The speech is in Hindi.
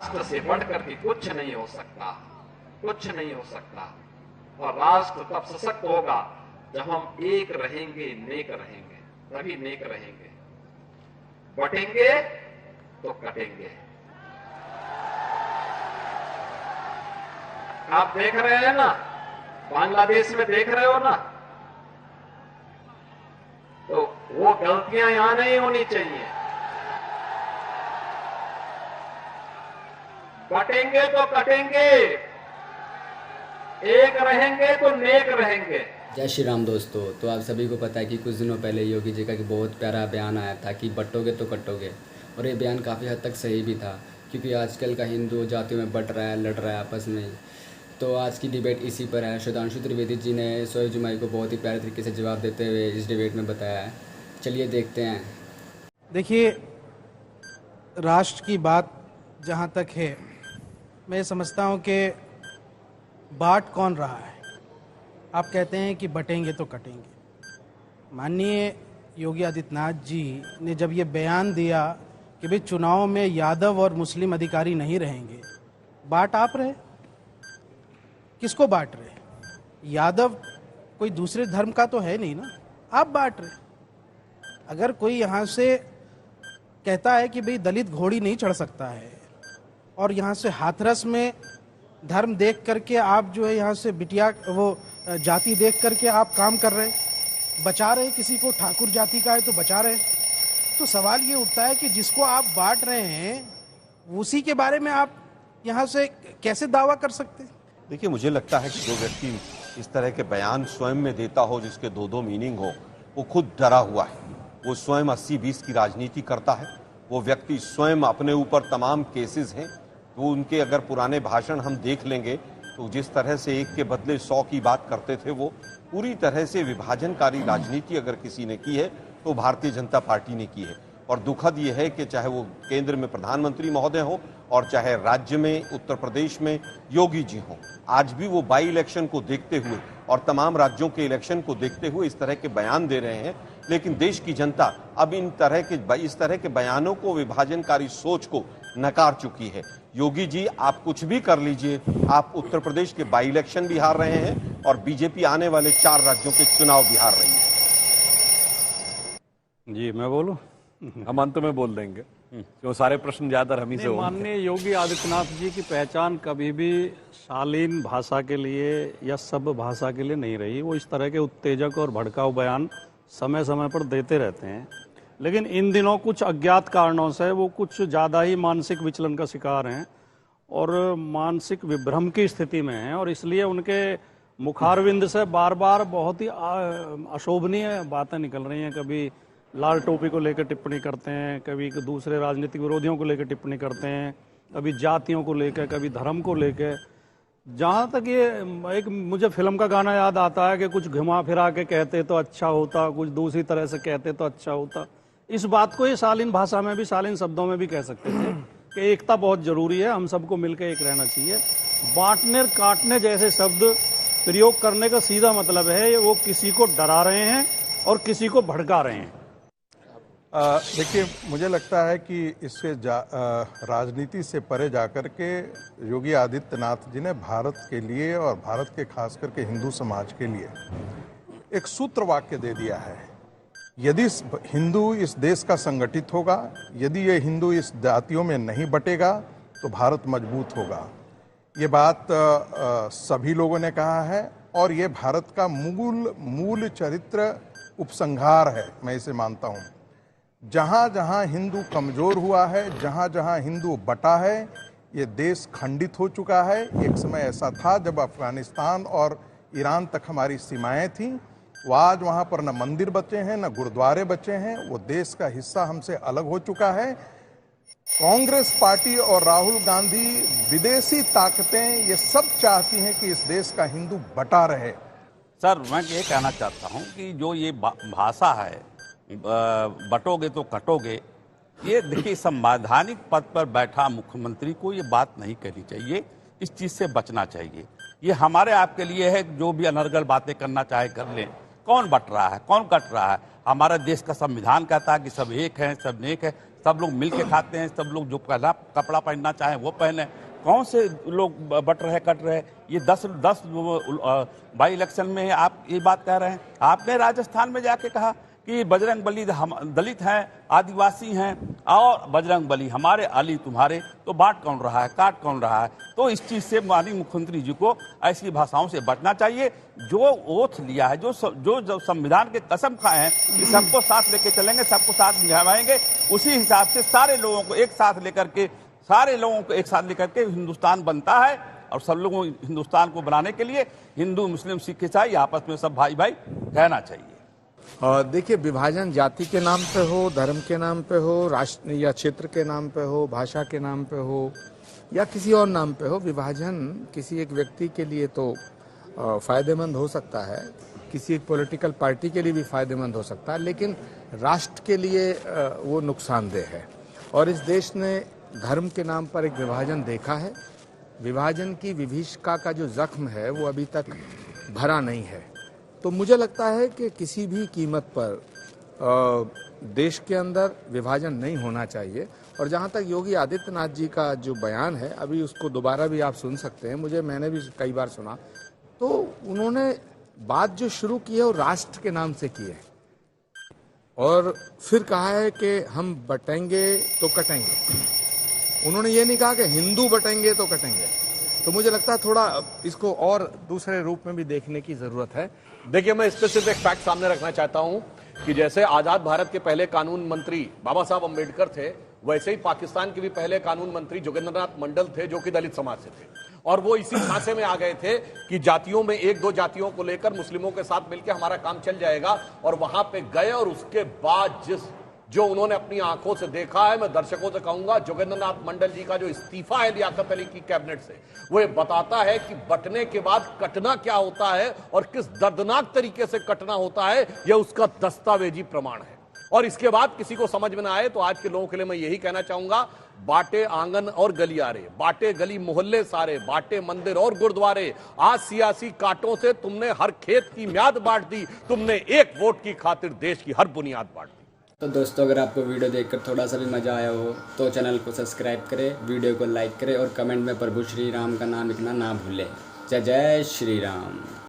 राष्ट्र से बढ़कर के कुछ नहीं हो सकता, कुछ नहीं हो सकता। और राष्ट्र तब सशक्त होगा जब हम एक रहेंगे, नेक रहेंगे, तभी नेक रहेंगे। बटेंगे तो कटेंगे। आप देख रहे हैं ना, बांग्लादेश में देख रहे हो ना, तो वो गलतियां यहां नहीं होनी चाहिए। बटेंगे तो कटेंगे, एक रहेंगे तो नेक रहेंगे। जय श्री राम दोस्तों। तो आप सभी को पता है कि कुछ दिनों पहले योगी जी का एक बहुत प्यारा बयान आया था कि बटोगे तो कटोगे, और ये बयान काफ़ी हद तक सही भी था, क्योंकि आजकल का हिंदू जातियों में बट रहा है, लड़ रहा है आपस में। तो आज की डिबेट इसी पर है। सुधांशु त्रिवेदी जी ने सोहेब जुमाई को बहुत ही प्यारे तरीके से जवाब देते हुए इस डिबेट में बताया है। चलिए देखते हैं। देखिए, राष्ट्र की बात जहाँ तक है, मैं समझता हूँ कि बांट कौन रहा है। आप कहते हैं कि बटेंगे तो कटेंगे। माननीय योगी आदित्यनाथ जी ने जब ये बयान दिया कि भाई चुनाव में यादव और मुस्लिम अधिकारी नहीं रहेंगे, बांट आप रहे। किसको बांट रहे? यादव कोई दूसरे धर्म का तो है नहीं ना, आप बांट रहे। अगर कोई यहाँ से कहता है कि भाई दलित घोड़ी नहीं चढ़ सकता है, और यहाँ से हाथरस में धर्म देख करके आप जो है यहाँ से बिटिया वो जाति देख करके आप काम कर रहे, बचा रहे किसी को, ठाकुर जाति का है तो बचा रहे। तो सवाल ये उठता है कि जिसको आप बांट रहे हैं उसी के बारे में आप यहाँ से कैसे दावा कर सकते हैं? देखिए, मुझे लगता है कि जो व्यक्ति इस तरह के बयान स्वयं में देता हो जिसके दो मीनिंग हो, वो खुद डरा हुआ है। वो स्वयं 80-20 की राजनीति करता है। वो व्यक्ति स्वयं अपने ऊपर तमाम केसेस हैं। तो उनके अगर पुराने भाषण हम देख लेंगे तो जिस तरह से एक के बदले 100 की बात करते थे, वो पूरी तरह से विभाजनकारी राजनीति अगर किसी ने की है तो भारतीय जनता पार्टी ने की है। और दुखद ये है कि चाहे वो केंद्र में प्रधानमंत्री महोदय हो और चाहे राज्य में उत्तर प्रदेश में योगी जी हों, आज भी वो बाई इलेक्शन को देखते हुए और तमाम राज्यों के इलेक्शन को देखते हुए इस तरह के बयान दे रहे हैं। लेकिन देश की जनता अब इस तरह के बयानों को, विभाजनकारी सोच को नकार चुकी है। योगी जी, आप कुछ भी कर लीजिए, आप उत्तर प्रदेश के बाई इलेक्शन भी हार रहे हैं और बीजेपी आने वाले 4 राज्यों के चुनाव भी हार रही है। जी, मैं बोलूं? हम अंत में बोल देंगे, क्यों सारे प्रश्न ज्यादा हम ही से होंगे। माननीय योगी आदित्यनाथ जी की पहचान कभी भी शालीन भाषा के लिए या सब भाषा के लिए नहीं रही। वो इस तरह के उत्तेजक और भड़काऊ बयान समय समय पर देते रहते हैं, लेकिन इन दिनों कुछ अज्ञात कारणों से वो कुछ ज़्यादा ही मानसिक विचलन का शिकार हैं और मानसिक विभ्रम की स्थिति में हैं, और इसलिए उनके मुखारविंद से बार बार बहुत ही अशोभनीय बातें निकल रही हैं। कभी लाल टोपी को लेकर टिप्पणी करते हैं, कभी दूसरे राजनीतिक विरोधियों को लेकर टिप्पणी करते हैं, कभी जातियों को लेकर, कभी धर्म को लेकर। जहाँ तक ये एक मुझे फिल्म का गाना याद आता है कि कुछ घुमा फिरा के कहते तो अच्छा होता, कुछ दूसरी तरह से कहते तो अच्छा होता। इस बात को ये शालीन भाषा में भी, शालीन शब्दों में भी कह सकते थे कि एकता बहुत जरूरी है, हम सबको मिलकर एक रहना चाहिए। बांटने काटने जैसे शब्द प्रयोग करने का सीधा मतलब है वो किसी को डरा रहे हैं और किसी को भड़का रहे हैं। देखिए, मुझे लगता है कि इससे राजनीति से परे जाकर के योगी आदित्यनाथ जी ने भारत के लिए और भारत के खास करके हिंदू समाज के लिए एक सूत्र वाक्य दे दिया है। यदि हिंदू इस देश का संगठित होगा, यदि ये हिंदू इस जातियों में नहीं बटेगा तो भारत मजबूत होगा। ये बात सभी लोगों ने कहा है और ये भारत का मूल चरित्र उपसंहार है, मैं इसे मानता हूँ। जहाँ जहाँ हिंदू कमजोर हुआ है, जहाँ जहाँ हिंदू बटा है, ये देश खंडित हो चुका है। एक समय ऐसा था जब अफगानिस्तान और ईरान तक हमारी सीमाएं थीं। वो आज वहाँ पर न मंदिर बचे हैं, न गुरुद्वारे बचे हैं। वो देश का हिस्सा हमसे अलग हो चुका है। कांग्रेस पार्टी और राहुल गांधी, विदेशी ताकतें, ये सब चाहती हैं कि इस देश का हिंदू बटा रहे। सर, मैं ये कहना चाहता हूँ कि जो ये भाषा है, बटोगे तो कटोगे, ये देखिए संवैधानिक पद पर बैठा मुख्यमंत्री को ये बात नहीं कहनी चाहिए। इस चीज से बचना चाहिए। ये हमारे आपके लिए है, जो भी अनर्गल बातें करना चाहे कर लें। कौन बट रहा है, कौन कट रहा है? हमारा देश का संविधान कहता है कि सब एक हैं, सब नेक है, सब लोग मिल के खाते हैं, सब लोग जो पहला कपड़ा पहनना चाहें वो पहने। कौन से लोग बट रहे, कट रहे? ये 10 बाई इलेक्शन में आप ये बात कह रहे हैं। आपने राजस्थान में जाके कहा कि बजरंग बली हम दलित हैं, आदिवासी हैं और बजरंग बली हमारे, अली तुम्हारे। तो बांट कौन रहा है, काट कौन रहा है? तो इस चीज़ से माननीय मुख्यमंत्री जी को ऐसी भाषाओं से बचना चाहिए। जो ओथ लिया है, जो संविधान के कसम खाए हैं कि सबको साथ लेके चलेंगे, सबको साथ निभाएंगे, उसी हिसाब से सारे लोगों को एक साथ लेकर के हिंदुस्तान बनता है। और सब लोगों हिंदुस्तान को बनाने के लिए हिंदू, मुस्लिम, सिख, ईसाई आपस में सब भाई भाई रहना चाहिए। देखिए, विभाजन जाति के नाम पे हो, धर्म के नाम पे हो, राष्ट्र या क्षेत्र के नाम पे हो, भाषा के नाम पे हो या किसी और नाम पे हो, विभाजन किसी एक व्यक्ति के लिए तो फायदेमंद हो सकता है, किसी एक पॉलिटिकल पार्टी के लिए भी फायदेमंद हो सकता है, लेकिन राष्ट्र के लिए वो नुकसानदेह है। और इस देश ने धर्म के नाम पर एक विभाजन देखा है। विभाजन की विभीषिका का जो जख्म है वो अभी तक भरा नहीं है। तो मुझे लगता है कि किसी भी कीमत पर देश के अंदर विभाजन नहीं होना चाहिए। और जहाँ तक योगी आदित्यनाथ जी का जो बयान है, अभी उसको दोबारा भी आप सुन सकते हैं, मैंने भी कई बार सुना। तो उन्होंने बात जो शुरू की है वो राष्ट्र के नाम से की है और फिर कहा है कि हम बटेंगे तो कटेंगे। उन्होंने ये नहीं कहा कि हिंदू बटेंगे तो कटेंगे। तो मुझे लगता है थोड़ा इसको और दूसरे रूप में भी देखने की जरूरत है। देखिए, मैं इस पे सिर्फ एक फैक्ट सामने रखना चाहता हूं कि जैसे आजाद भारत के पहले कानून मंत्री बाबा साहब अम्बेडकर थे, वैसे ही पाकिस्तान के भी पहले कानून मंत्री जोगेंद्रनाथ मंडल थे, जो कि दलित समाज से थे। और वो इसी झांसे में आ गए थे कि जातियों में एक दो जातियों को लेकर मुस्लिमों के साथ मिलकर हमारा काम चल जाएगा। और वहां पे गए और उसके बाद जो उन्होंने अपनी आंखों से देखा है, मैं दर्शकों से कहूंगा, जोगेंद्रनाथ मंडल जी का जो इस्तीफा है लियाकत अली की कैबिनेट से, वो ये बताता है कि बंटने के बाद कटना क्या होता है और किस दर्दनाक तरीके से कटना होता है, यह उसका दस्तावेजी प्रमाण है। और इसके बाद किसी को समझ में ना आए तो आज के लोगों के लिए मैं यही कहना चाहूंगा, बाटे आंगन और गलियारे, बाटे गली मोहल्ले सारे, बाटे मंदिर और गुरुद्वारे। आज सियासी कांटों से तुमने हर खेत की म्याद बांट दी, तुमने एक वोट की खातिर देश की हर बुनियाद बांट दी। तो दोस्तों, अगर आपको वीडियो देखकर थोड़ा सा भी मज़ा आया हो तो चैनल को सब्सक्राइब करें, वीडियो को लाइक करें और कमेंट में प्रभु श्री राम का नाम लिखना ना भूलें। जय जय श्री राम।